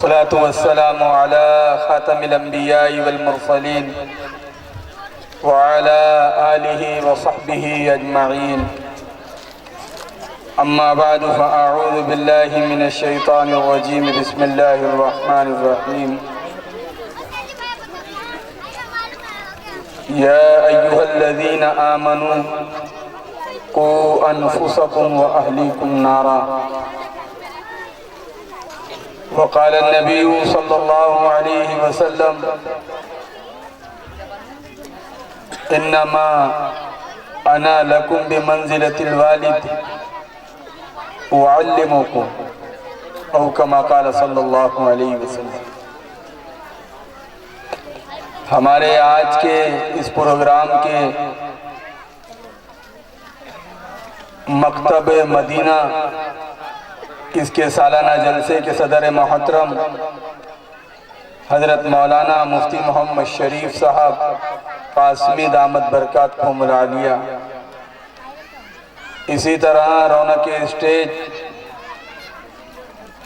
والصلاة والسلام على خاتم الأنبياء والمرسلين وعلى آله وصحبه أجمعين. أما بعد فأعوذ بالله من الشيطان الرجيم. بسم الله الرحمن الرحيم. يا أيها الذين آمنوا قوا أنفسكم وأهليكم نارا. وقال النبي صلى الله عليه وسلم انما انا لكم بمنزلة الوالد اعلمكم او كما قال صلی اللہ علیہ وسلم. ہمارے آج کے اس پروگرام کے مکتب مدینہ اس کے سالانہ جلسے کے صدر محترم حضرت مولانا مفتی محمد شریف صاحب قاسمی دامت برکاتہم العالیہ، اسی طرح رونق اسٹیج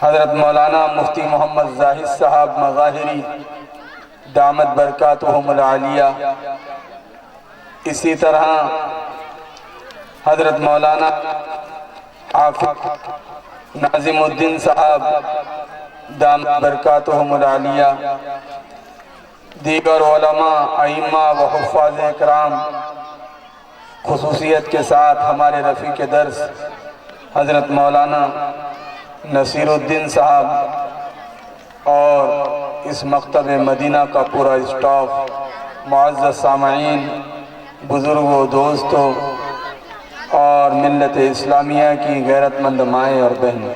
حضرت مولانا مفتی محمد زاہد صاحب مظاہری دامت برکاتہم العالیہ، اسی طرح حضرت مولانا حافظ ناظم الدین صاحب دامت برکاتہم العالیہ، دیگر علماء، ائمہ و حفاظ اکرام، خصوصیت کے ساتھ ہمارے رفیق درس حضرت مولانا نصیر الدین صاحب اور اس مکتب مدینہ کا پورا اسٹاف، معزز سامعین، بزرگوں، دوستوں اور ملت اسلامیہ کی غیرت مند مائیں اور بہنیں،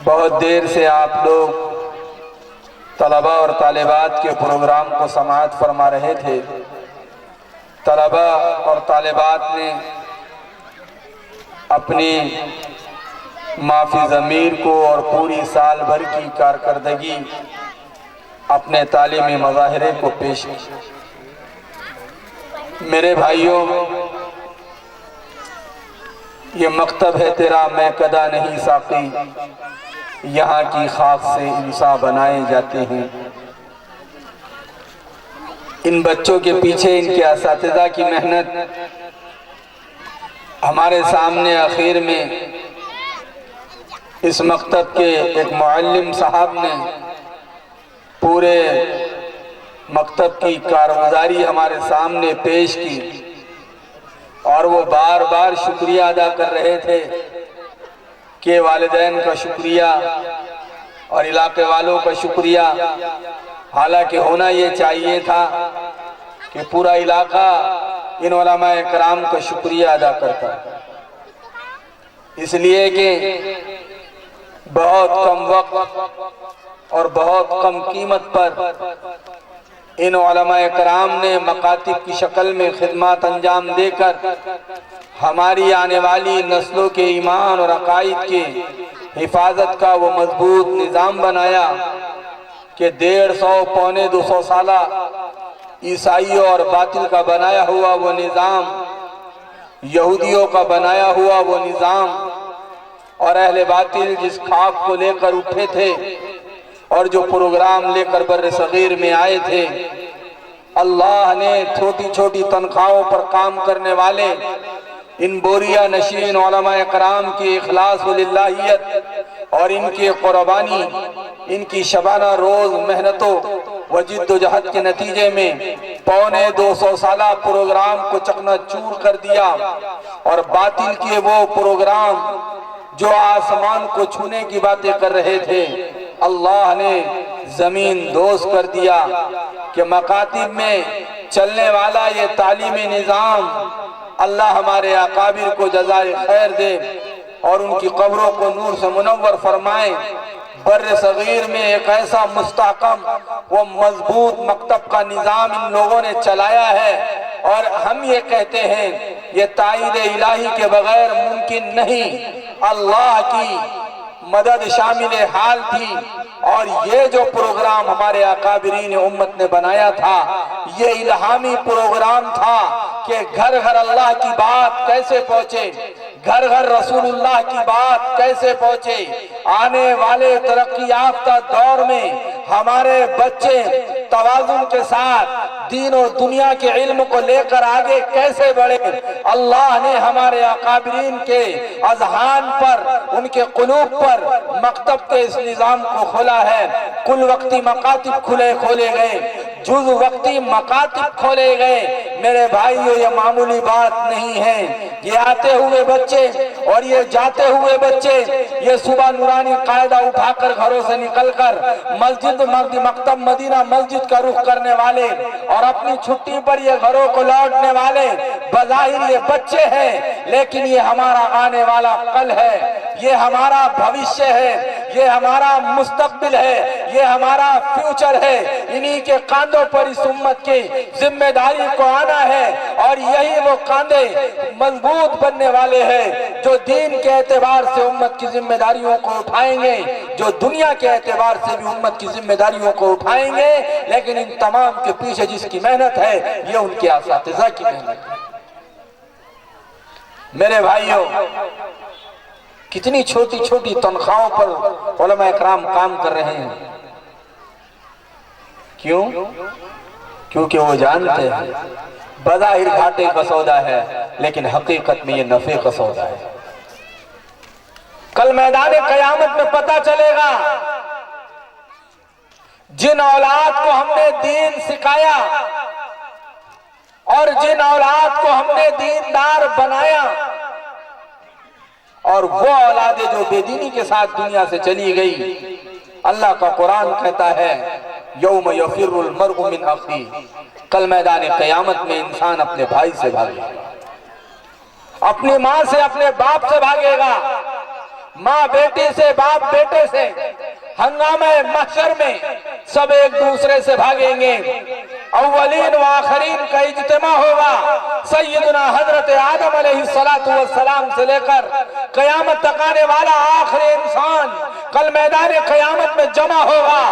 بہت دیر سے آپ لوگ طلبہ اور طالبات کے پروگرام کو سماعت فرما رہے تھے. طلبہ اور طالبات نے اپنی معافی ضمیر کو اور پوری سال بھر کی کارکردگی اپنے تعلیمی مظاہرے کو پیش کیا. میرے بھائیوں، یہ مکتب ہے تیرا میں کدا نہیں ساقی، یہاں کی خاک سے انسان بنائے جاتے ہیں. ان بچوں کے پیچھے ان کے اساتذہ کی محنت، ہمارے سامنے آخر میں اس مکتب کے ایک معلم صاحب نے پورے مکتب کی کارگزاری ہمارے سامنے پیش کی، اور وہ بار بار شکریہ ادا کر رہے تھے کہ والدین کا شکریہ اور علاقے والوں کا شکریہ. حالانکہ ہونا یہ چاہیے تھا کہ پورا علاقہ ان علماء کرام کا شکریہ ادا کرتا، اس لیے کہ بہت کم وقت اور بہت کم قیمت پر ان علماء کرام نے مکاتب کی شکل میں خدمات انجام دے کر ہماری آنے والی نسلوں کے ایمان اور عقائد کی حفاظت کا وہ مضبوط نظام بنایا کہ 150 پونے 200 سالہ عیسائیوں اور باطل کا بنایا ہوا وہ نظام، یہودیوں کا بنایا ہوا وہ نظام، اور اہل باطل جس خاک کو لے کر اٹھے تھے اور جو پروگرام لے کر بر صغیر میں آئے تھے، اللہ نے چھوٹی چھوٹی تنخواہوں پر کام کرنے والے ان بوریا نشین علماء کرام کی اخلاص و للہیت اور ان کی قربانی، ان کی شبانہ روز محنتوں و جد و جہد کے نتیجے میں پونے 200 سالہ پروگرام کو چکنا چور کر دیا، اور باطل کے وہ پروگرام جو آسمان کو چھونے کی باتیں کر رہے تھے، اللہ نے زمین دوز کر دیا کہ مکاتب میں چلنے والا یہ تعلیمی نظام، اللہ ہمارے اکابر کو جزائے خیر دے اور ان کی قبروں کو نور سے منور فرمائے. بر صغیر میں ایک ایسا مستحکم و مضبوط مکتب کا نظام ان لوگوں نے چلایا ہے، اور ہم یہ کہتے ہیں یہ تائید الہی کے بغیر ممکن نہیں. اللہ کی مدد شامل حال تھی، اور یہ جو پروگرام ہمارے اکابرین امت نے بنایا تھا یہ الہامی پروگرام تھا کہ گھر گھر اللہ کی بات کیسے پہنچے، گھر گھر رسول اللہ کی بات کیسے پہنچے. آنے والے ترقی یافتہ دور میں ہمارے بچے توازن کے ساتھ دین و دنیا کے علم کو لے کر آگے کیسے بڑھے؟ اللہ نے ہمارے اکابرین کے اذہان پر، ان کے قلوب پر مکتب کے اس نظام کو کھولا ہے۔ کل وقتی مکاتب کھولے گئے، جز وقتی مکاتب کھولے گئے۔ میرے بھائیو، یہ معمولی بات نہیں ہے۔ یہ آتے ہوئے بچے اور یہ جاتے ہوئے بچے، یہ صبح نورانی قاعدہ اٹھا کر گھروں سے نکل کر مسجد مکتب مدینہ مسجد کا رخ کرنے والے اور اپنی چھٹی پر یہ گھروں کو لوٹنے والے، بظاہر یہ بچے ہیں، لیکن یہ ہمارا آنے والا کل ہے، یہ ہمارا بھوشیہ ہے، یہ ہمارا مستقبل ہے، یہ ہمارا فیوچر ہے۔ انہی کے کاندھوں پر اس امت کی ذمہ داری کو آنا ہے، اور یہی وہ کاندھے مضبوط بننے والے ہیں جو دین کے اعتبار سے امت کی ذمہ داریوں کو اٹھائیں گے، جو دنیا کے اعتبار سے بھی امت کی ذمہ داریوں کو اٹھائیں گے۔ لیکن ان تمام کے پیچھے جس کی محنت ہے، یہ ان کے اساتذہ کی محنت ہے۔ میرے بھائیوں، کتنی چھوٹی چھوٹی تنخواہوں پر علماء اکرام کام کر رہے ہیں۔ کیوں؟ کیونکہ وہ جانتے ہیں بظاہر گھاٹے کا سودا ہے، لیکن حقیقت میں یہ نفع کا سودا ہے۔ کل میدان قیامت میں پتہ چلے گا، جن اولاد کو ہم نے دین سکھایا اور جن اولاد کو ہم نے دیندار بنایا، اور وہ اولادیں جو بے دینی کے ساتھ دنیا سے چلی گئی، اللہ کا قرآن کہتا ہے یوم یفر المرء من اخیہ، کل میدان قیامت میں انسان اپنے بھائی سے بھاگے گا، اپنی ماں سے اپنے باپ سے بھاگے گا، ماں بیٹی سے، باپ بیٹے سے۔ ہنگامہ محشر میں سب ایک دوسرے سے بھاگیں گے، اولین و آخرین کا اجتماع ہوگا۔ سیدنا حضرت آدم علیہ السلام سے لے کر قیامت تک آنے والا آخری انسان کل میدان قیامت میں جمع ہوگا۔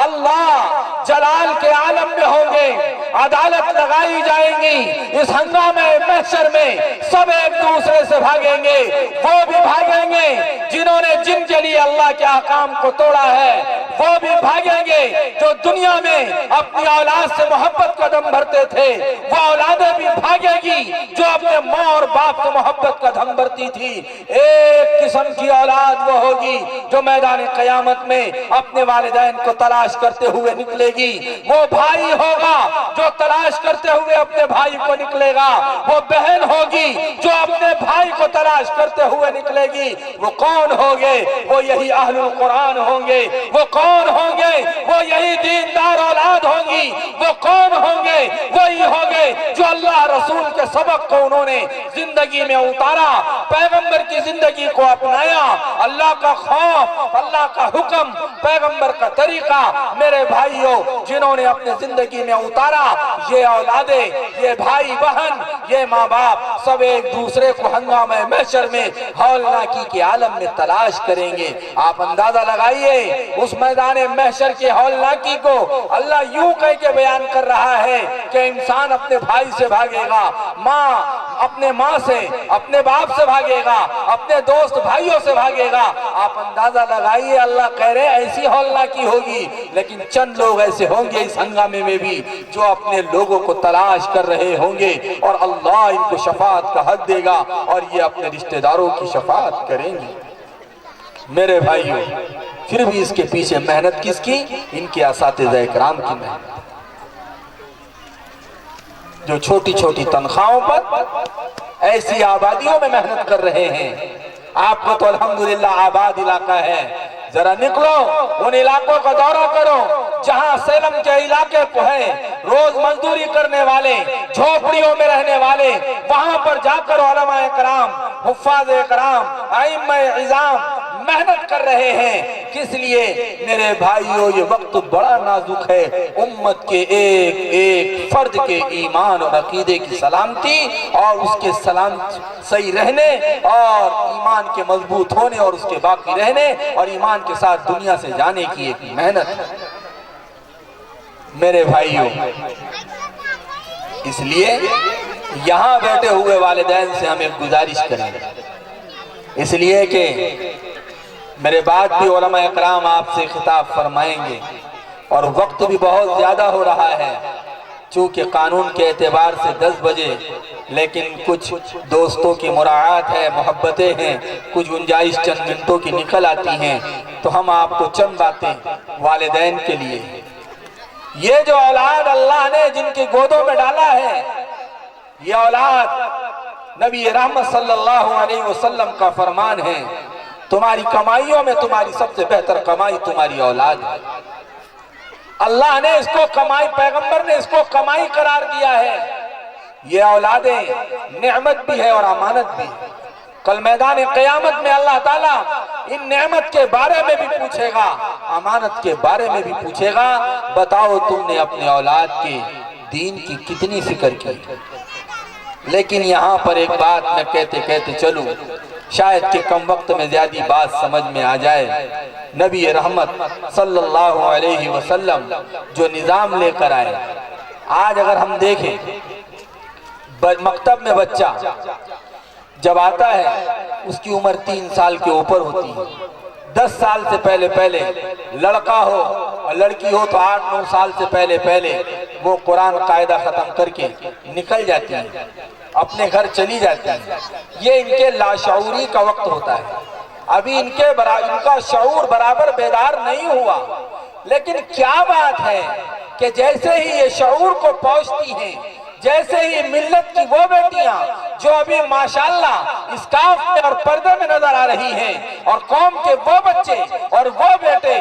اللہ جلال کے عالم میں ہوں گے، عدالت لگائی جائیں گی۔ اس ہنگامہ محشر میں سب ایک دوسرے سے بھاگیں گے، وہ بھی بھاگیں گے جنہوں نے جن کے لیے اللہ کے احکام کو توڑا ہے، وہ بھی بھاگیں گے جو دنیا میں اپنی اولاد سے محبت کا دم بھرتے تھے، وہ اولادیں بھی بھاگے گی جو اپنے ماں اور باپ سے محبت کا دم بھرتی تھی۔ ایک قسم کی اولاد وہ ہوگی جو میدان قیامت میں اپنے والدین کو تلاش کرتے ہوئے نکلے گی، وہ بھائی ہوگا جو تلاش کرتے ہوئے اپنے بھائی کو نکلے گا، وہ بہن ہوگی جو اپنے بھائی کو تلاش کرتے ہوئے نکلے گی۔ وہ کون ہوں گے؟ وہ یہی اہل القرآن ہوں گے۔ وہ کون ہوں گے؟ وہ یہی دیندار اولاد ہوں گی۔ وہ کون ہوں گے؟ وہی ہوں گے جو اللہ رسول کے سبق کو انہوں نے زندگی میں اتارا، پیغمبر کی زندگی کو اپنایا، اللہ کا خوف، اللہ کا حکم، پیغمبر کا طریقہ۔ میرے بھائیوں، جنہوں نے اپنے زندگی میں اتارا، یہ اولادیں، یہ بھائی بہن، یہ ماں باپ، سب ایک دوسرے کو ہنگامہ محشر میں ہولناکی کے عالم میں تلاش کریں گے۔ آپ اندازہ لگائیے اس میدان محشر کے ہولناکی کو اللہ یوں کہہ کے بیان کر رہا ہے کہ انسان اپنے بھائی سے بھاگے گا، ماں اپنے ماں سے، اپنے باپ سے بھاگے گا، اپنے دوست بھائیوں سے بھاگے گا۔ آپ اندازہ لگائیے، اللہ کہہ رہے ایسی ہولناکی ہوگی، لیکن چند لوگ ایسے ہوں گے اس ہنگامے میں بھی جو اپنے لوگوں کو تلاش کر رہے ہوں گے، اور اللہ ان کو شفاعت کا حق دے گا اور یہ اپنے رشتہ داروں کی شفاعت کریں گے۔ میرے بھائیوں، پھر بھی اس کے پیچھے محنت کس کی؟ ان کے اساتذہ اکرام کی محنت، جو چھوٹی چھوٹی تنخواہوں پر ایسی آبادیوں میں محنت کر رہے ہیں۔ آپ کو تو الحمدللہ آباد علاقہ ہے، ذرا نکلو ان علاقوں کا دورہ کرو جہاں سیلم کے علاقے کو ہے، روز مزدوری کرنے والے، جھوپڑیوں میں رہنے والے، وہاں پر جا کر علماء اکرام، حفاظ اکرام، ائمہ اعظام محنت کر رہے ہیں۔ کس لیے؟ میرے بھائیوں، یہ وقت بڑا نازک ہے، امت کے ایک ایک فرد کے ایمان اور عقیدے کی سلامتی اور اس کے صحیح رہنے اور ایمان کے مضبوط ہونے اور اس کے باقی رہنے اور ایمان کے ساتھ دنیا سے جانے کی ایک محنت ہے۔ میرے بھائیوں، اس لیے یہاں بیٹھے ہوئے والدین سے ہم ایک گزارش کریں، اس لیے کہ میرے بعد بھی علماء اکرام آپ سے خطاب فرمائیں گے، اور وقت بھی بہت زیادہ ہو رہا ہے چونکہ قانون کے اعتبار سے 10 بجے، لیکن کچھ دوستوں کی مراعات ہے، محبتیں ہیں، کچھ گنجائش چند منٹوں کی نکل آتی ہیں، تو ہم آپ کو چند باتیں والدین کے لیے، یہ جو اولاد اللہ نے جن کی گودوں میں ڈالا ہے، یہ اولاد نبی رحمت صلی اللہ علیہ وسلم کا فرمان ہے، تمہاری کمائیوں میں تمہاری سب سے بہتر کمائی تمہاری اولاد ہے۔ اللہ نے اس کو کمائی، پیغمبر نے اس کو کمائی قرار دیا ہے۔ یہ اولادیں نعمت بھی ہے اور امانت بھی۔ کل میدان قیامت میں اللہ تعالیٰ ان نعمت کے بارے میں بھی پوچھے گا، امانت کے بارے میں بھی پوچھے گا، بتاؤ تم نے اپنے اولاد کے دین کی کتنی فکر کی۔ لیکن یہاں پر ایک بات میں کہتے کہتے چلوں، شاید کہ کم وقت میں زیادہ بات سمجھ میں آ جائے۔ نبی رحمت صلی اللہ علیہ وسلم جو نظام لے کر آئے، آج اگر ہم دیکھیں مکتب میں بچہ جب آتا ہے اس کی عمر 3 سال کے اوپر ہوتی ہے، 10 سال سے پہلے لڑکا ہو اور لڑکی ہو تو 8-9 سال سے پہلے وہ قرآن قاعدہ ختم کر کے نکل جاتی ہے، اپنے گھر چلی جاتی ہے۔ یہ ان کے لاشعوری کا وقت ہوتا ہے، ابھی ان کا شعور برابر بیدار نہیں ہوا۔ لیکن کیا بات ہے کہ جیسے ہی یہ شعور کو پہنچتی ہیں، جیسے ہی ملت کی وہ بیٹیاں جو ابھی ماشاءاللہ اسکارف میں اور پردے میں نظر آ رہی ہیں، اور قوم کے وہ بچے اور وہ بیٹے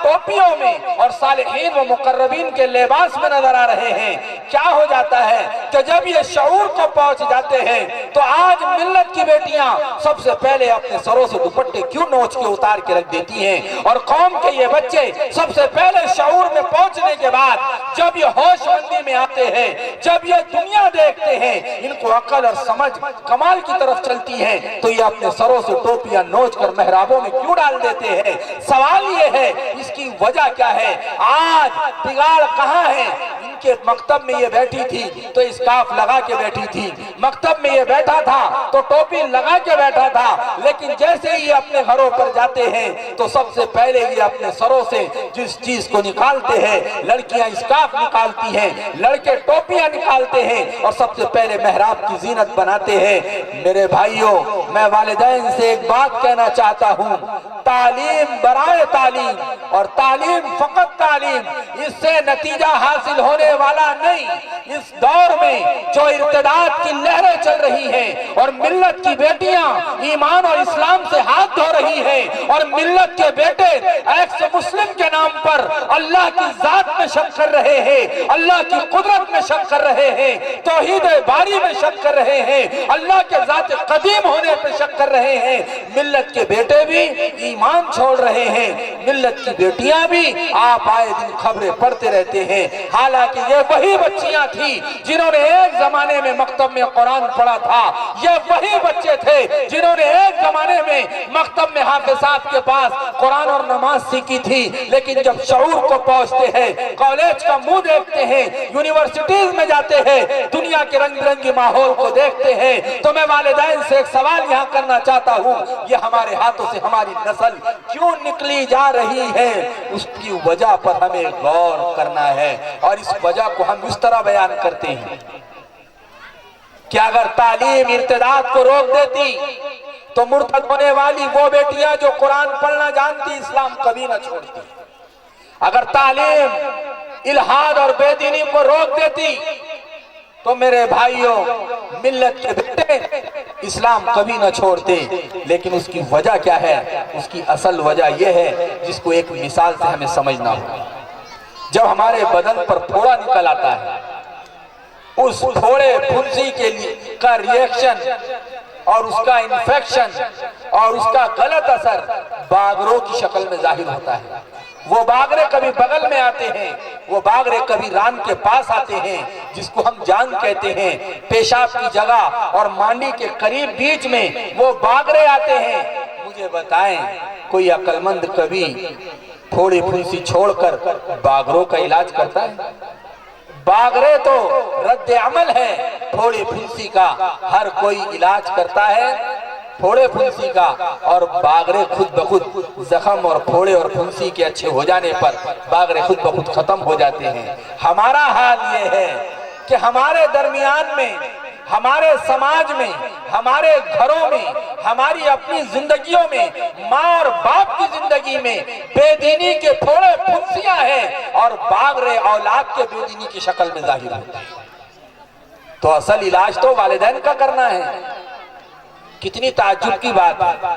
ٹوپیوں میں اور صالحین و مقربین کے لباس میں نظر آ رہے ہیں، کیا ہو جاتا ہے کہ جب یہ شعور کو پہنچ جاتے ہیں تو آج ملت کی بیٹیاں سب سے پہلے اپنے سروں سے دوپٹے کیوں نوچ کے اتار کے رکھ دیتی ہیں، اور قوم کے یہ بچے سب سے پہلے شعور میں پہنچنے کے بعد جب یہ ہوش مندی میں آتے ہیں، جب یہ دنیا دیکھتے ہیں، ان کو عقل اور سمجھ کمال کی طرف چلتی ہے، تو یہ اپنے سروں سے ٹوپیاں نوچ کر محرابوں میں کیوں ڈال دیتے ہیں؟ سوال یہ ہے اس کی وجہ کیا ہے؟ آج بگاڑ کہاں ہے؟ ان کے مکتب میں یہ بیٹھی تھی تو اسکارف لگا کے بیٹھی تھی، مکتب میں یہ بیٹھا تھا تو ٹوپی لگا کے بیٹھا تھا، لیکن جیسے ہی اپنے گھروں پر جاتے ہیں تو سب سے پہلے یہ اپنے سروں سے جس چیز کو نکالتے ہیں، لڑکیاں اسکارف نکالتی ہیں، لڑکے ٹوپیاں نکالتے ہیں، اور سب سے پہلے محراب کی زینت بناتے ہیں۔ میرے بھائیوں، میں والدین سے ایک بات کہنا چاہتا ہوں، تعلیم برائے تعلیم، اور تعلیم فقط تعلیم، اس سے نتیجہ حاصل ہونے والا نہیں۔ اس دور میں جو ارتداد کی لہریں چل رہی ہیں اور ملت کی بیٹیاں ایمان اور اسلام سے ہاتھ دھو رہی ہیں، اور ملت کے بیٹے ایکس مسلم کے نام پر اللہ کی ذات میں شک کر رہے ہیں، اللہ کی قدرت میں شک کر رہے ہیں، توحید باری میں شک کر رہے ہیں، اللہ کے ذات قدیم ہونے پہ شک کر رہے ہیں، ملت کے بیٹے بھی ایمان چھوڑ رہے ہیں، ملت کی بیٹیاں بھی آپ آئے دن خبریں پڑھتے رہتے ہیں۔ حالانکہ یہ وہی بچیاں تھی جنہوں نے ایک زمانے میں مکتب میں قرآن پڑھا تھا، یہ وہی بچے تھے جنہوں نے ایک زمانے میں مکتب میں حافظ صاحب کے پاس قرآن اور نماز سیکھی تھی، لیکن جب شعور کو پہنچتے ہیں، کالج کا منہ دیکھتے ہیں، یونیورسٹیز میں جاتے ہیں، دنیا کے رنگ برنگی ماحول کو دیکھتے ہیں، تو میں والدین سے ایک سوال یہاں کرنا چاہتا ہوں، یہ ہمارے ہاتھوں سے ہماری نسل کیوں نکلی جا رہی ہے؟ اس کی وجہ پر ہمیں غور کرنا ہے، اور اس وجہ کو ہم اس طرح بیان کرتے ہیں کہ اگر تعلیم ارتداد کو روک دیتی تو مرتد ہونے والی وہ بیٹیاں جو قرآن پڑھنا جانتی اسلام کبھی نہ چھوڑتی۔ اگر تعلیم الحاد اور بے دینی کو روک دیتی تو میرے بھائیوں، ملت کے بیٹے اسلام کبھی نہ چھوڑتے۔ لیکن اس کی وجہ کیا ہے؟ اس کی اصل وجہ یہ ہے جس کو ایک مثال سے ہمیں سمجھنا ہو۔ جب ہمارے بدن پر پھوڑا نکل آتا ہے، اس پھوڑے پھنسی کے لیے کا ریئیکشن اور اس کا انفیکشن اور اس کا غلط اثر باگروں کی شکل میں ظاہر ہوتا ہے۔ وہ باگرے کبھی بغل میں آتے ہیں، وہ باگرے کبھی ران کے پاس آتے ہیں جس کو ہم جان کہتے ہیں، پیشاب کی جگہ اور مانڈی کے قریب بیچ میں وہ باگرے آتے ہیں۔ مجھے بتائیں کوئی عقل مند کبھی تھوڑی پھنسی چھوڑ کر باگروں کا علاج کرتا ہے؟ باگرے تو رد عمل ہے، تھوڑی پھنسی کا ہر کوئی علاج کرتا ہے۔ پھوڑے پھنسی کا، اور باغرے خود بخود زخم اور پھوڑے اور پھنسی کے اچھے ہو جانے پر باغرے خود بخود ختم ہو جاتے ہیں۔ ہمارا حال یہ ہے کہ ہمارے درمیان میں، ہمارے سماج میں، ہمارے گھروں میں، ہماری اپنی زندگیوں میں، ماں اور باپ کی زندگی میں بے دینی کے پھوڑے پھنسیاں ہیں اور باغرے اولاد کے بے دینی کی شکل میں ظاہر ہوتے ہیں۔ تو اصل علاج تو والدین کا کرنا ہے۔ کتنی تعجب کی بات ہے،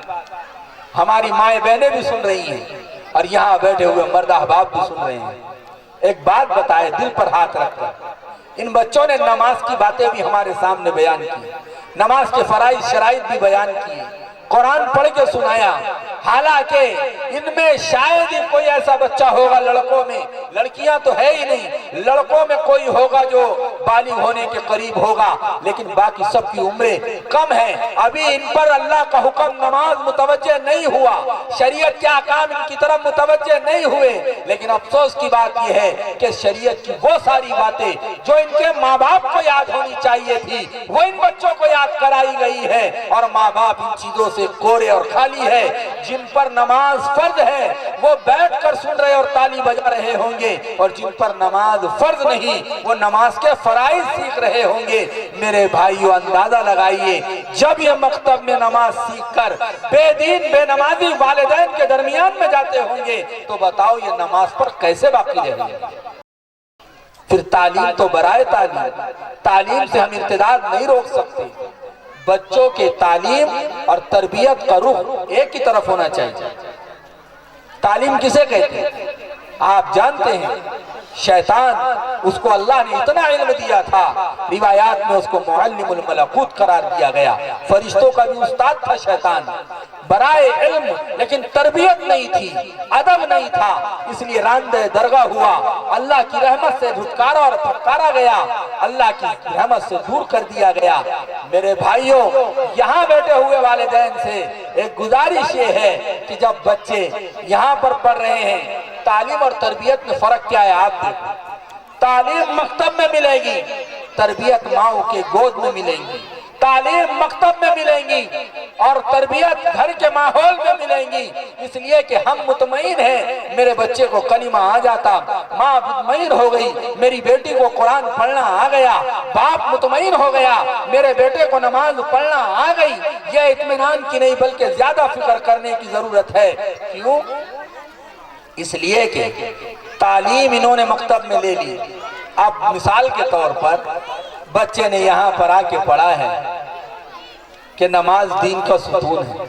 ہماری مائیں بہنیں بھی سن رہی ہیں اور یہاں بیٹھے ہوئے مرد احباب بھی سن رہے ہیں۔ ایک بات بتائے دل پر ہاتھ رکھ کر، ان بچوں نے نماز کی باتیں بھی ہمارے سامنے بیان کی، نماز کے فرائض شرائط بھی بیان کی، قرآن پڑھ کے سنایا۔ حالانکہ ان میں شاید ہی کوئی ایسا بچہ ہوگا لڑکوں میں، لڑکیاں تو ہے ہی نہیں، لڑکوں میں کوئی ہوگا جو بالغ ہونے کے قریب ہوگا، لیکن باقی سب کی عمریں کم ہیں۔ ابھی ان پر اللہ کا حکم نماز متوجہ نہیں ہوا، شریعت کے احکام ان کی طرف متوجہ نہیں ہوئے، لیکن افسوس کی بات یہ ہے کہ شریعت کی وہ ساری باتیں جو ان کے ماں باپ کو یاد ہونی چاہیے تھی وہ ان بچوں کو یاد کرائی گئی ہے، اور ماں باپ ان چیزوں سے کورے اور خالی ہے۔ جن پر نماز فرض ہے وہ بیٹھ کر سن رہے اور تالی بجا رہے ہوں گے، اور جن پر نماز فرض نہیں وہ نماز کے فرائض سیکھ رہے ہوں گے۔ میرے بھائیو اندازہ لگائیے، جب یہ مکتب میں نماز سیکھ کر بے دین بے نمازی والدین کے درمیان میں جاتے ہوں گے تو بتاؤ یہ نماز پر کیسے باقی رہیں گے؟ پھر تعلیم تو برائے تعلیم، تعلیم سے ہم ارتداد نہیں روک سکتے۔ بچوں کے تعلیم اور تربیت کا رخ ایک ہی طرف ہونا چاہیے۔ تعلیم کسے کہتے ہیں؟ آپ جانتے ہیں شیطان، اس کو اللہ نے اتنا علم دیا تھا، روایات میں اس کو معلم الملکوت قرار دیا گیا، فرشتوں کا بھی استاد تھا شیطان، برائے علم، لیکن تربیت نہیں تھی، ادب نہیں تھا، اس لیے راندہ درگاہ ہوا، اللہ کی رحمت سے دھتکارا اور پھٹکارا گیا، اللہ کی رحمت سے دور کر دیا گیا۔ میرے بھائیوں، یہاں بیٹھے ہوئے والدین سے ایک گزارش یہ ہے کہ جب بچے یہاں پر پڑھ رہے ہیں، تعلیم اور تربیت میں فرق کیا ہے آپ دیکھیں۔ تعلیم مکتب میں ملے گی، تربیت ماؤں کے گود میں ملے گی۔ تعلیم مکتب میں ملیں گی اور تربیت گھر کے ماحول میں ملیں گی، اس لیے کہ ہم مطمئن ہیں میرے بچے کو کلمہ آ جاتا، ماں مطمئن ہو گئی میری بیٹی کو قرآن پڑھنا آ گیا، باپ مطمئن ہو گیا میرے بیٹے کو نماز پڑھنا آ گئی۔ یہ اطمینان کی نہیں بلکہ زیادہ فکر کرنے کی ضرورت ہے۔ کیوں؟ اس لیے کہ تعلیم انہوں نے مکتب میں لے لی۔ اب مثال کے طور پر بچے نے یہاں پر آ کے پڑھا ہے کہ نماز دین کا ستون ہے،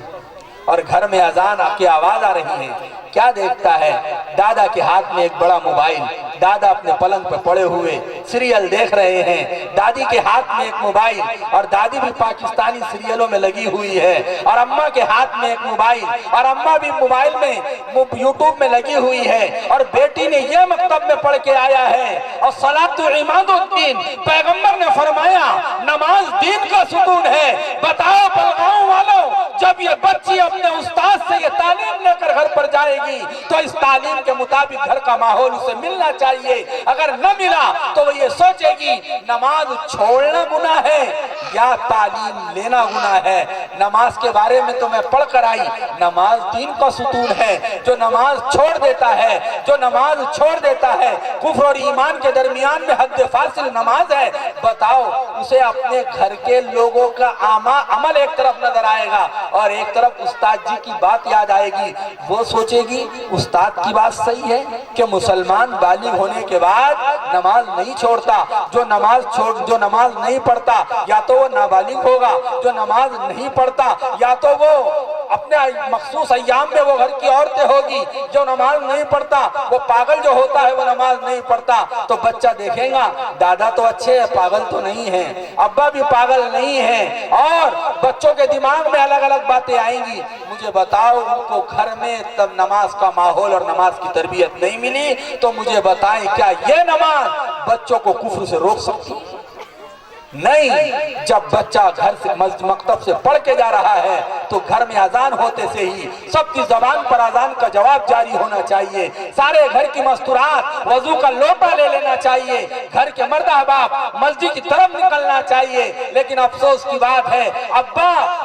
اور گھر میں اذان کی آواز آ رہی ہے، کیا دیکھتا ہے؟ دادا کے ہاتھ میں ایک بڑا موبائل، دادا اپنے پلنگ پہ پڑے ہوئے سیریل دیکھ رہے ہیں، دادی کے ہاتھ میں ایک موبائل، اور دادی بھی پاکستانی سیریلوں میں لگی ہوئی ہے، اور اماں کے ہاتھ میں ایک موبائل، اور اماں بھی موبائل میں یوٹیوب میں لگی ہوئی ہے، اور بیٹی نے یہ مکتب میں پڑھ کے آیا ہے، اور صلاۃ عماد الدین، پیغمبر نے فرمایا نماز دین کا ستون ہے۔ بتاؤ بلگاؤں والوں، جب یہ بچی اپنے استاد سے یہ تعلیم لے کر گھر پر جائے گی تو اس تعلیم کے مطابق گھر کا ماحول اسے ملنا چاہیے، اگر نہ ملا تو وہ یہ سوچے گی نماز چھوڑنا گناہ ہے یا تعلیم لینا گناہ ہے۔ نماز کے بارے میں تو میں پڑھ کر آئی، نماز دین کا ستون ہے، جو نماز چھوڑ دیتا ہے، جو نماز چھوڑ دیتا ہے، کفر اور ایمان کے درمیان میں حد فاصل نماز ہے۔ بتاؤ اسے اپنے گھر کے لوگوں کا عمل ایک طرف نظر آئے گا اور ایک طرف استاد جی کی بات یاد آئے گی، وہ سوچے گی استاد کی بات صحیح ہے کہ مسلمان بالغ ہونے کے بعد نماز نہیں چھوڑتا، جو نماز نہیں پڑھتا یا تو وہ نابالغ ہوگا، جو نماز نہیں پڑھتا یا تو وہ اپنے مخصوص ایام میں وہ گھر کی عورتیں ہوگی، جو نماز نہیں پڑھتا وہ پاگل جو ہوتا ہے وہ نماز نہیں پڑھتا۔ تو بچہ دیکھے گا دادا تو اچھے ہیں، پاگل تو نہیں ہیں، ابا بھی پاگل نہیں ہیں، اور بچوں کے دماغ میں الگ الگ باتیں آئیں گی۔ مجھے بتاؤ ان کو گھر میں تب نماز کا ماحول اور نماز کی تربیت نہیں ملی تو مجھے بتائیں کیا یہ نماز بچوں کو کفر سے روک سکتی؟ نہیں۔ جب بچہ گھر سے مکتب سے پڑھ کے جا رہا ہے تو گھر میں اذان ہوتے سے ہی سب کی زبان پر اذان کا جواب جاری ہونا چاہیے، سارے گھر کی مستورات وضو کا لوٹا لے لینا چاہیے، گھر کے مرد احباب مسجد کی طرف نکلنا چاہیے۔ لیکن افسوس کی بات ہے ابا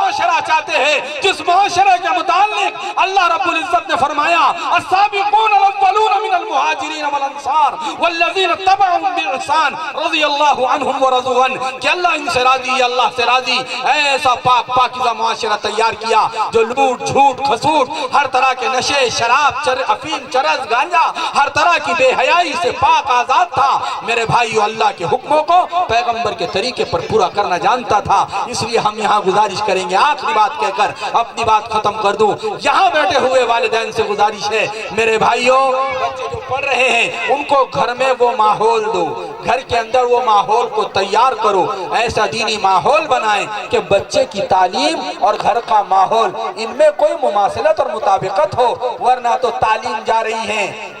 معاشرہ چاہتے ہیں جس معاشرے کے متعلق اللہ رب العزت نے فرمایا السابقون الاولون من المہاجرین والانصار والذین اتبعهم باحسان رضی اللہ عنہم ورضوا عنہ کہ اللہ ان سے راضی، اللہ سے راضی۔ ایسا پاک پاکیزہ معاشرہ تیار کیا جو لوٹ جھوٹ کھسوٹ ہر طرح کے نشے شراب افیم چرس گانجا ہر طرح کی بے حیائی سے پاک آزاد تھا۔ میرے بھائیو اللہ کے حکموں کو پیغمبر کے طریقے پر پورا کرنا جانتا تھا۔ اس لیے ہم یہاں گزارش کریں گے، آخری بات کہہ کر اپنی بات ختم کر دوں، یہاں بیٹھے ہوئے والدین سے گزارش ہے میرے بھائیو بچے جو پڑھ رہے ہیں ان کو گھر میں وہ ماحول دو، گھر کے اندر وہ ماحول کو تیار کرو، ایسا دینی ماحول بنائیں کہ بچے کی تعلیم اور گھر کا ماحول ان میں کوئی مماثلت اور مطابقت ہو، ورنہ تو تعلیم جا رہی ہے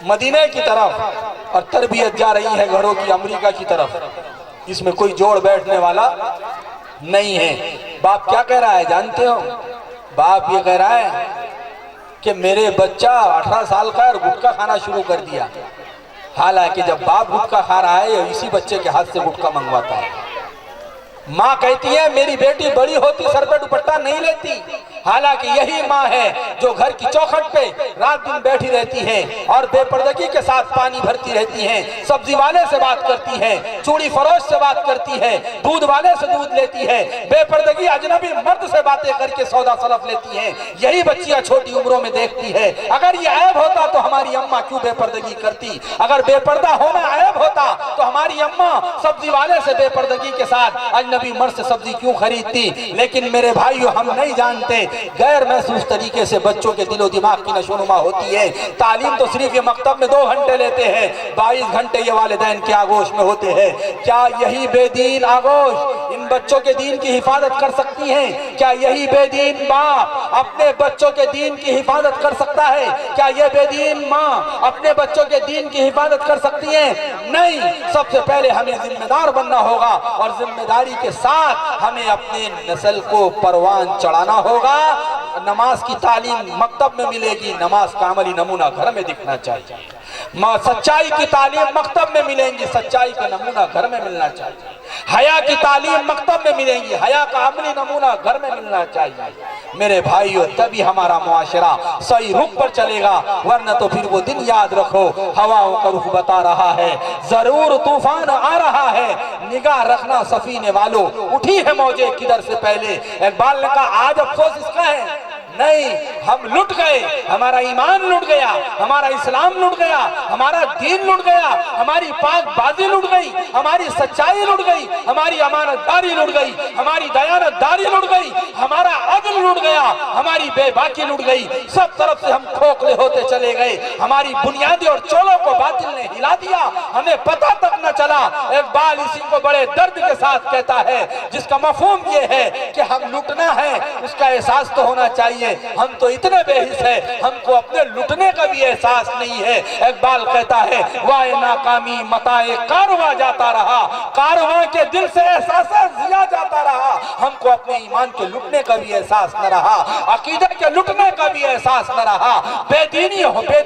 مدینہ کی طرف اور تربیت جا رہی ہے گھروں کی امریکہ کی طرف، اس میں کوئی جوڑ بیٹھنے والا نہیں ہے۔ باپ کیا کہہ رہا ہے جانتے ہو؟ باپ یہ کہہ رہا ہے کہ میرے بچہ 18 سال کا ہے اور گٹکا کھانا شروع کر دیا، حالانکہ جب باپ گٹکا کھا رہا ہے اسی بچے کے ہاتھ سے گٹکا منگواتا ہے۔ ماں کہتی ہے میری بیٹی بڑی ہوتی سر پہ دوپٹہ نہیں لیتی، حالانکہ یہی ماں ہے جو گھر کی چوکھٹ پہ رات دن بیٹھی رہتی ہے اور بے پردگی کے ساتھ پانی بھرتی رہتی ہے، سبزی والے سے بات کرتی ہے، چوڑی فروش سے بات کرتی ہے، دودھ والے سے دودھ لیتی ہے، بے پردگی اجنبی مرد سے باتیں کر کے سودا سلف لیتی ہے، یہی بچیاں چھوٹی عمروں میں دیکھتی ہے۔ اگر یہ عیب ہوتا تو ہماری اماں کیوں بے پردگی کرتی؟ اگر بے پردہ ہونا عیب ہوتا تو ہماری اماں سبزی والے سے بے پردگی کے ساتھ اجنبی مرد سے سبزی کیوں خریدتی؟ لیکن میرے بھائیو ہم نہیں جانتے غیر محسوس طریقے سے بچوں کے دل و دماغ کی نشوونما ہوتی ہے۔ تعلیم تو صرف یہ مکتب میں 2 گھنٹے لیتے ہیں، 22 گھنٹے یہ والدین کے آغوش میں ہوتے ہیں۔ کیا یہی بے دین آغوش ان بچوں کے دین کی حفاظت کر سکتی ہیں؟ کیا یہی بے دین باپ اپنے بچوں کے دین کی حفاظت کر سکتا ہے؟ کیا یہ بے دین ماں اپنے بچوں کے دین کی حفاظت کر سکتی ہیں؟ نہیں۔ سب سے پہلے ہمیں ذمہ دار بننا ہوگا اور ذمہ داری کے ساتھ ہمیں اپنے نسل کو پروان چڑھانا ہوگا۔ نماز کی تعلیم مکتب میں ملے گی، نماز کا عملی نمونہ گھر میں دکھنا چاہیے۔ سچائی کی تعلیم مکتب میں ملیں گی، سچائی کا نمونہ گھر میں ملنا چاہیے۔ حیا کی تعلیم مکتب میں ملیں گی، حیا کا عملی نمونہ گھر میں ملنا چاہیے۔ میرے بھائیو تبھی ہمارا معاشرہ صحیح رخ پر چلے گا، ورنہ تو پھر وہ دن یاد رکھو ہواؤں کا رخ بتا رہا ہے، ضرور طوفان آ رہا ہے، نگاہ رکھنا سفینے والوں، اٹھی ہے موجیں کدھر سے پہلے۔ اقبال نے کہا آج افسوس اس کا ہے نہیں، ہم لٹ گئے، ہمارا ایمان لٹ گیا، ہمارا اسلام لٹ گیا، ہمارا دین لٹ گیا، ہماری پاک بازی لٹ گئی، ہماری سچائی لٹ گئی، ہماری امانت داری لٹ گئی، ہماری دیانت داری لٹ گئی، ہمارا عدل لٹ گیا، ہماری بے باکی لٹ گئی، سب طرف سے ہم کھوکھلے ہوتے چلے گئے، ہماری بنیادی اور چولوں کو باطل نے ہلا دیا، ہمیں پتہ تک نہ چلا۔ اقبال اسی کو بڑے درد کے ساتھ کہتا ہے، جس کا مفہوم یہ ہے کہ ہم لٹنا ہے اس کا احساس تو ہونا چاہیے، ہم تو اتنے بے حس ہیں ہم کو اپنے لٹنے کا بھی احساس نہیں ہے۔ اقبال کہتا ہے وائے ناکامی متائے کارواں جاتا رہا، کارواں کے دل سے احساس ضیا جاتا رہا، ہم کو اپنے ایمان کے لٹنے کا بھی احساس نہ رہا، عقیدہ کے لٹنے کا بھی احساس نہ رہا، بے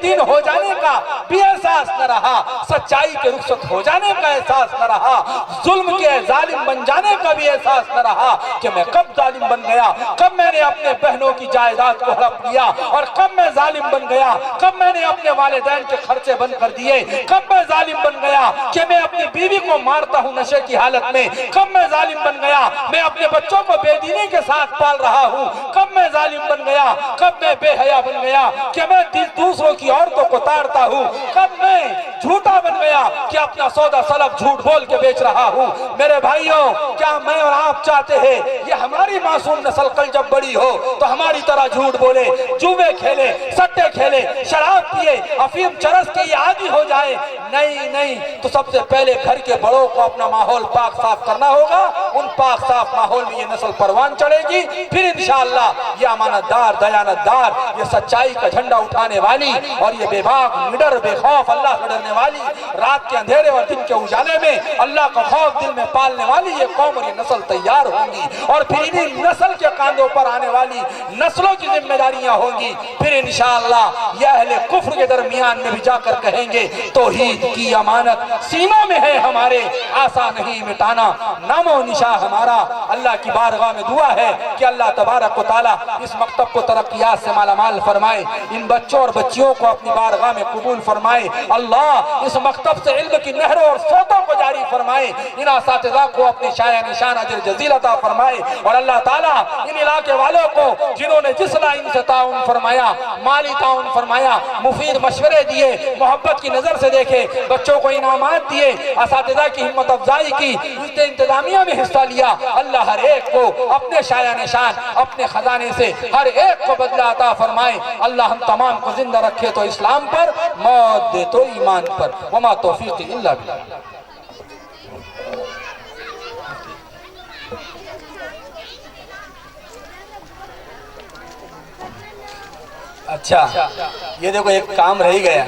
دین ہو جانے کا بھی احساس نہ رہا، سچائی کے رخصت ہو جانے کا احساس نہ رہا، ظلم کے ظالم بن جانے کا بھی احساس نہ رہا کہ میں کب ظالم بن گیا، کب میں نے اپنے بہنوں کی جائیداد کو ہڑپ لیا، اور کب میں ظالم بن گیا، کب میں نے اپنے والدین کے خرچے بند کر دیے، کب میں ظالم بن گیا کہ میں اپنی بیوی کو مارتا ہوں نشے کی حالت میں، کب میں ظالم بن گیا میں اپنے بچوں کو بے دینی کے ساتھ پال رہا ہوں، کب میں ظالم بن گیا، کب میں بے حیا بن گیا کہ میں دوسروں کی عورتوں کو تاڑتا ہوں، کب میں جھوٹا بن گیا کہ اپنا سودا سلف جھوٹ بول کے بیچ رہا ہوں۔ میرے بھائیوں کیا میں اور آپ چاہتے ہیں یہ ہماری معصوم نسل کل جب بڑی ہو تو ہماری طرح جھوٹ بولے، جوے کھیلے، سٹے کھیلے، شراب پیے، افیم چرس کے یہ عادی ہو جائے؟ نہیں، تو سب سے پہلے گھر کے بڑوں کو اپنا ماحول پاک صاف کرنا ہوگا، ان پاک صاف ماحول میں یہ نسل پروان چڑھے گی، پھر انشاءاللہ یہ امانت دار، دیانت دار، یہ سچائی کا جھنڈا اٹھانے والی اور یہ بے باک، نڈر، بے خوف اللہ سے ڈرنے والی، رات کے اندھیرے اور دن کے اجالے میں اللہ کا خوف دل میں پالنے والی یہ قوم اور یہ نسل تیار ہوں گی، اور پھر انہی نسل کے کاندھوں پر آنے والی نسلوں کی ذمہ داریاں ہوں گی، پھر انشاءاللہ یہ اہل کفر کے درمیان میں بھی جا کر کہیں گے توحید کی امانت سینوں میں ہے ہمارے، آسا نہیں مٹانا، نام و نشاں ہمارا اللہ کی بارگاہ میں دعا ہے کہ اللہ تبارک و تعالیٰ اس مکتب کو ترقیات سے مالا مال فرمائے، ان بچوں اور بچیوں کو اپنی بارگاہ میں قبول فرمائے۔ اللہ اس مکتب سے علم کی نہروں اور سوتوں کو جاری فرمائے، ان اساتذہ کو اپنی شایع نشان اجر جزیل عطا فرمائے، اور اللہ تعالیٰ ان علاقے والوں کو جنہوں نے جس لائن سے تعاون فرمایا، مالی تعاون فرمایا، مفید مشورے دیے، محبت کی نظر سے دیکھے، بچوں کو انعامات دیے، اساتذہ کی ہمت افزائی کی، انتظامیہ میں حصہ لیا، اللہ ہر ایک کو اپنے شایع نشان اپنے خزانے سے ہر ایک کو بدلہ عطا فرمائے۔ اللہ ہم تمام کو زندہ رکھے تو اسلام پر، موت دے تو ایمان پر، وما توفیق الا باللہ۔ اچھا یہ دیکھو ایک کام رہ گیا،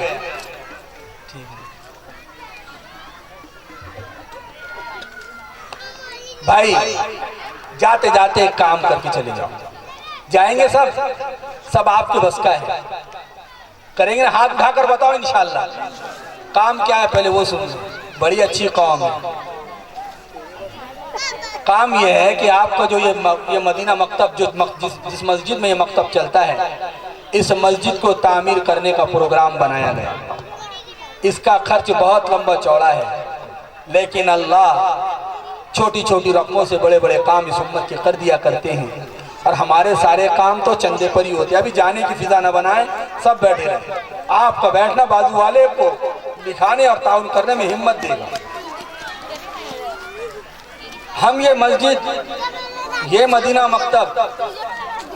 بھائی جاتے جاتے ایک کام کر کے چلے جاؤ، جائیں گے سب آپ کے بس کا ہے، کریں گے ہاتھ اٹھا کر بتاؤ انشاءاللہ کام کیا ہے، پہلے وہ سنو، بڑی اچھی قوم ہے۔ کام یہ ہے کہ آپ کو جو یہ مدینہ مکتب جس مسجد میں یہ مکتب چلتا ہے، اس مسجد کو تعمیر کرنے کا پروگرام بنایا گیا۔ اس کا خرچ بہت لمبا چوڑا ہے، لیکن اللہ چھوٹی چھوٹی رقموں سے بڑے بڑے کام اس امت کے کر دیا کرتے ہیں، اور ہمارے سارے کام تو چندے پر ہی ہوتے ہیں۔ ابھی جانے کی فضا نہ بنائیں، سب بیٹھے رہیں، آپ کا بیٹھنا بازو والے کو لکھانے اور تعاون کرنے میں ہمت دے گا۔ ہم یہ مسجد، یہ مدینہ مکتب،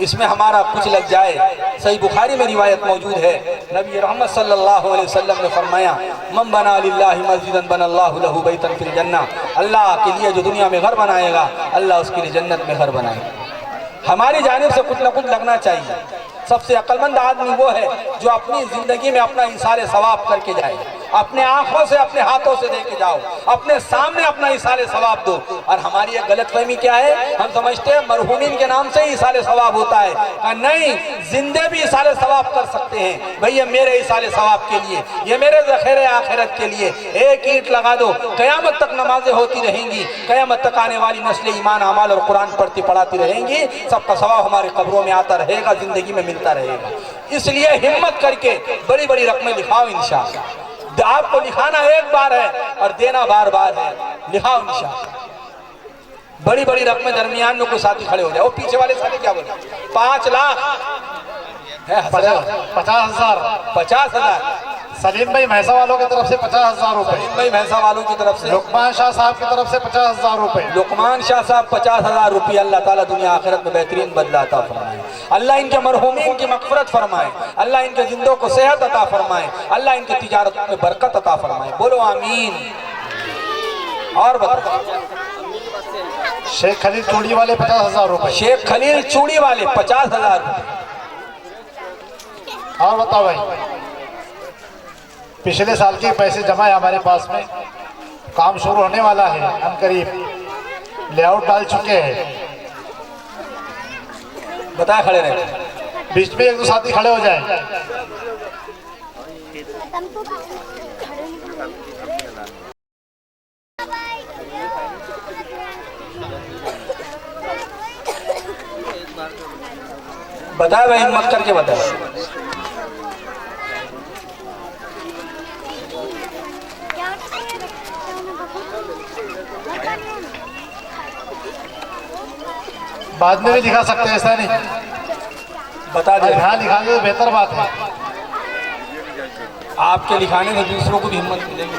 اس میں ہمارا کچھ لگ جائے، صحیح بخاری میں روایت موجود ہے، نبی رحمت صلی اللہ علیہ وسلم نے فرمایا، من بنا للہ مسجدا بنا اللہ لہ بیتا فی الجنہ، اللہ کے لیے جو دنیا میں گھر بنائے گا، اللہ اس کے لیے جنت میں گھر بنائے گا۔ ہماری جانب سے کچھ نہ کچھ لگنا چاہیے۔ سب سے عقل مند آدمی وہ ہے جو اپنی زندگی میں اپنا ایصال ثواب کر کے جائے، اپنے آنکھوں سے اپنے ہاتھوں سے دے کے جاؤ، اپنے سامنے اپنا ایصال ثواب دو۔ اور ہماری ایک غلط فہمی کیا ہے، ہم سمجھتے ہیں مرحومین کے نام سے ہی ایصال ثواب ہوتا ہے، کہ نہیں، زندے بھی ایصال ثواب کر سکتے ہیں۔ بھئی یہ میرے ایصال ثواب کے لیے، یہ میرے ذخیرے آخرت کے لیے ایک اینٹ لگا دو، قیامت تک نمازیں ہوتی رہیں گی، قیامت تک آنے والی نسل ایمان اعمال اور قرآن پڑھتی پڑھاتی رہیں گی، سب کا ثواب ہمارے قبروں میں آتا رہے گا، زندگی میں ملتا رہے گا۔ اس لیے ہمت کر کے بڑی بڑی رقمیں لکھاؤ انشاءاللہ۔ آپ کو لکھانا ایک بار ہے اور دینا بار بار ہے، لکھاؤ انشاءاللہ۔ بڑی بڑی رقمیں درمیان میں کوئی ساتھی کھڑے ہو جائے، وہ پیچھے والے ساتھی کیا بولے، 5 لاکھ 50,000 سلیم بھائی مہسا والوں کی طرف سے 50,000 روپے، سلیم بھائی مہسا والوں کی طرف سے، لقمان شاہ صاحب کی طرف سے 50,000 روپے، لقمان شاہ صاحب 50,000 روپے۔ اللہ تعالیٰ دنیا آخرت میں بہترین بدلہ عطا فرمائے، اللہ ان کے مرحومین کی مغفرت فرمائے، اللہ ان کے زندوں کو صحت عطا فرمائے، اللہ ان کی تجارت میں برکت عطا فرمائے، بولو آمین۔ اور بتاؤ، شیخ خلیل چوڑی والے 50,000 روپے، شیخ خلیل چوڑی والے 50,000 روپے۔ اور بتاؤ بھائی، پچھلے سال کے پیسے جمع ہے ہمارے پاس میں، کام شروع ہونے والا ہے ان قریب، لے آؤٹ ڈال چکے ہیں، بتائے کھڑے رہے، بیچ میں ایک دو ساتھی کھڑے ہو جائیں۔ بتائے بھائی، ہمت کر کے بتائے۔ بعد میں بھی دکھا سکتے ہیں، ایسا نہیں، بتا دیں، یہاں دکھانے تو بہتر بات ہے۔ آپ کے لکھانے سے دوسروں کو بھی ہمت ملے گی۔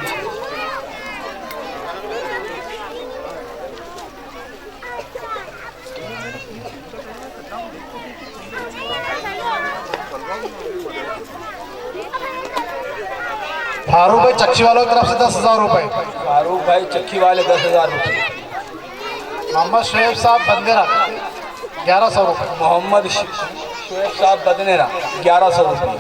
فاروق بھائی چکی والوں کی طرف سے 10,000 روپے، فاروق بھائی چکی والے 10,000 روپے، محمد شعیب صاحب بندیرہ 1100 روپے، محمد شعیب صاحب بدنیرہ 1100 روپے،